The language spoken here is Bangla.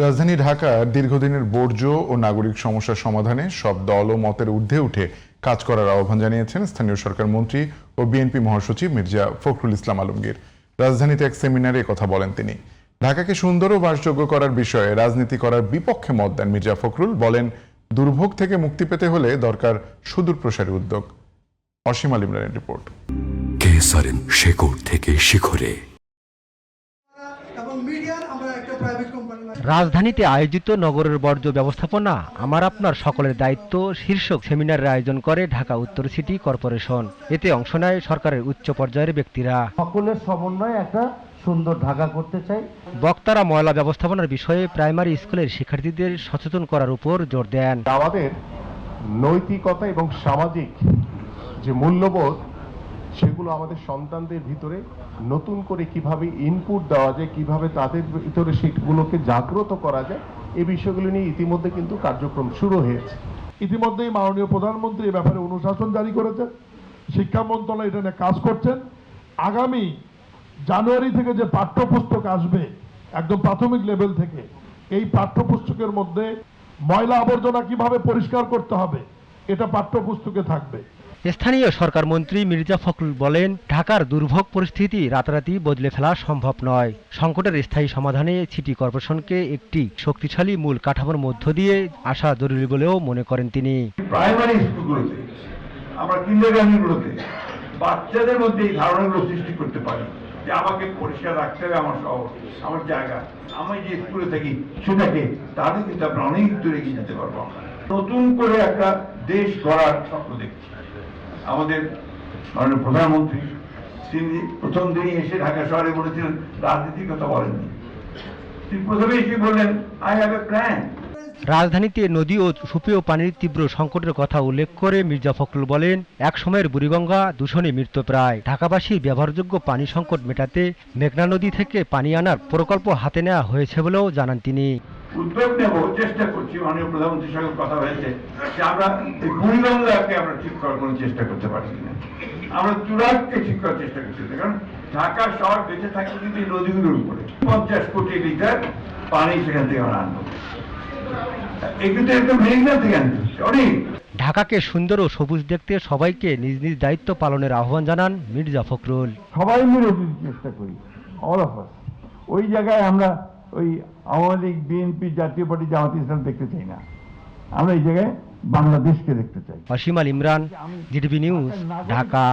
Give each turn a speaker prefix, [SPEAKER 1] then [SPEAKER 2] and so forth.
[SPEAKER 1] রাজধানী ঢাকার দীর্ঘদিনের বর্জ্য ও নাগরিক সমস্যার সমাধানে সব দল ও মতের ঊর্ধ্বে উঠে কাজ করার আহ্বান জানিয়েছেন স্থানীয় সরকার মন্ত্রী ও বিএনপি মহাসচিব মির্জা ফখরুল ইসলাম আলমগীর। রাজধানীতে এক সেমিনারে কথা বলেন তিনি। ঢাকাকে সুন্দর ও বাসযোগ্য করার বিষয়ে রাজনীতি করার বিপক্ষে মত দেন মির্জা ফখরুল। বলেন, দুর্ভোগ থেকে মুক্তি পেতে হলে দরকার সুদূরপ্রসারী উদ্যোগ। অসীম আল ইমরানের রিপোর্ট।
[SPEAKER 2] কেসারেন শেকড় থেকে শিখরে।
[SPEAKER 3] রাজধানীতে আয়োজিত নগরের বর্জ্য ব্যবস্থাপনা আমার আপনার সকলের দায়িত্ব শীর্ষক সেমিনারের আয়োজন করে ঢাকা উত্তর সিটি কর্পোরেশন। এতে অংশ নেয় সরকারের উচ্চ পর্যায়ের ব্যক্তিরা।
[SPEAKER 4] সকলের সমন্বয়ে একটা সুন্দর ঢাকা করতে চাই।
[SPEAKER 3] বক্তারা ময়লা ব্যবস্থাপনার বিষয়ে প্রাইমারি স্কুলের শিক্ষার্থীদের সচেতন করার উপর জোর দেন।
[SPEAKER 5] আমাদের নৈতিকতা এবং সামাজিক যে মূল্যবোধ, সেগুলো আমাদের সন্তানদের ভিতরে নতুন করে কিভাবে ইনপুট দেওয়া যায়, কিভাবে তাদের ভিতরে সেগুলোকে জাগ্রত করা যায়, এই বিষয়গুলো নিয়ে ইতিমধ্যে কিন্তু কার্যক্রম শুরু হয়েছে।
[SPEAKER 6] ইতিমধ্যেই মাননীয় প্রধানমন্ত্রী এ ব্যাপারে অনুশাসন জারি করেছেন, শিক্ষা মন্ত্রণালয় এটা নিয়ে কাজ করছেন। আগামী জানুয়ারি থেকে যে পাঠ্যপুস্তক আসবে একদম প্রাথমিক লেভেল থেকে, এই পাঠ্যপুস্তকের মধ্যে ময়লা আবর্জনা কিভাবে পরিষ্কার করতে হবে এটা পাঠ্যপুস্তকে থাকবে।
[SPEAKER 3] স্থানীয় সরকার মন্ত্রী মির্জা ফখরুল বলেন, ঢাকার দুর্ভোগ পরিস্থিতি রাতারাতি বদলে ফেলা সম্ভব নয়। সংকটের স্থায়ী সমাধানে সিটি কর্পোরেশনকে একটি শক্তিশালী মূল কাঠামোর মধ্য দিয়ে আসা জরুরি বলেও মনে করেন তিনি।
[SPEAKER 7] প্রাইমারি স্কুলগুলোতে, আমরা কিন্ডারগার্টেনগুলোতে বাচ্চাদের মধ্যে এই ধারণাগুলো সৃষ্টি করতে পারি যে আমাকে পরিষ্কার রাখতে হবে আমার শহর, আমার জায়গা, আমি যে স্কুলে থাকি সেটাকে, তাহলে কিন্তু আমরা অনেক দূরে এগিয়ে যেতে পারবো। নতুন করে একটা দেশ গড়ার স্বপ্ন দেখছি। আমাদের মাননীয় প্রধানমন্ত্রী তিনি প্রথম দিনই এসে ঢাকা শহরে বলেছিলেন রাজনীতির কথা বলেননি, তিনি প্রথমে এসে বললেন আই হ্যাভ এ প্ল্যান।
[SPEAKER 3] রাজধানীতে নদী ও সুপেয় পানির তীব্র সংকটের কথা উল্লেখ করে মির্জা ফখরুল বলেন, এক সময়ের বুড়িগঙ্গা দূষণে মৃত্যুপ্রায়। ঢাকাবাসীর ব্যবহারযোগ্য পানি সংকট মেটাতে মেঘনা নদী থেকে পানি আনার প্রকল্প হাতে নেওয়া হয়েছে বলেও জানান তিনি।
[SPEAKER 7] উদ্যোগ নেব, চেষ্টা করছি, মাননীয় প্রধানমন্ত্রীর সঙ্গে কথা হয়েছে যে আমরা এই বুড়িগঙ্গাকে আমরা ঠিক করার কোনো চেষ্টা করতে পারছি না, আমরা চূড়াকে ঠিক করার চেষ্টা করছি। কারণ ঢাকা শহর বেঁচে থাকে কিন্তু এই নদীগুলোর উপরে। 50 কোটি লিটার পানি সেখান থেকে আমরা আনবো, এগুলো একদম মেঘনা থেকে আনতে হচ্ছে অনেক।
[SPEAKER 3] ঢাকাকে সুন্দর ও সবুজ দেখতে সবাইকে নিজ নিজ দায়িত্ব পালনের আহ্বান জানান মির্জা ফখরুল।
[SPEAKER 6] সবাই মিলে যদি চেষ্টা করি, অল অফ আস, ওই জায়গায় আমরা ওই আওয়ামী লীগ, বিএনপি, জাতীয় পার্টি, জামাত ইসলাম দেখতে চাই না, আমরা এই জায়গায় বাংলাদেশকে দেখতে চাই।
[SPEAKER 3] অসীম আল ইমরান, জিটিভি নিউজ, ঢাকা।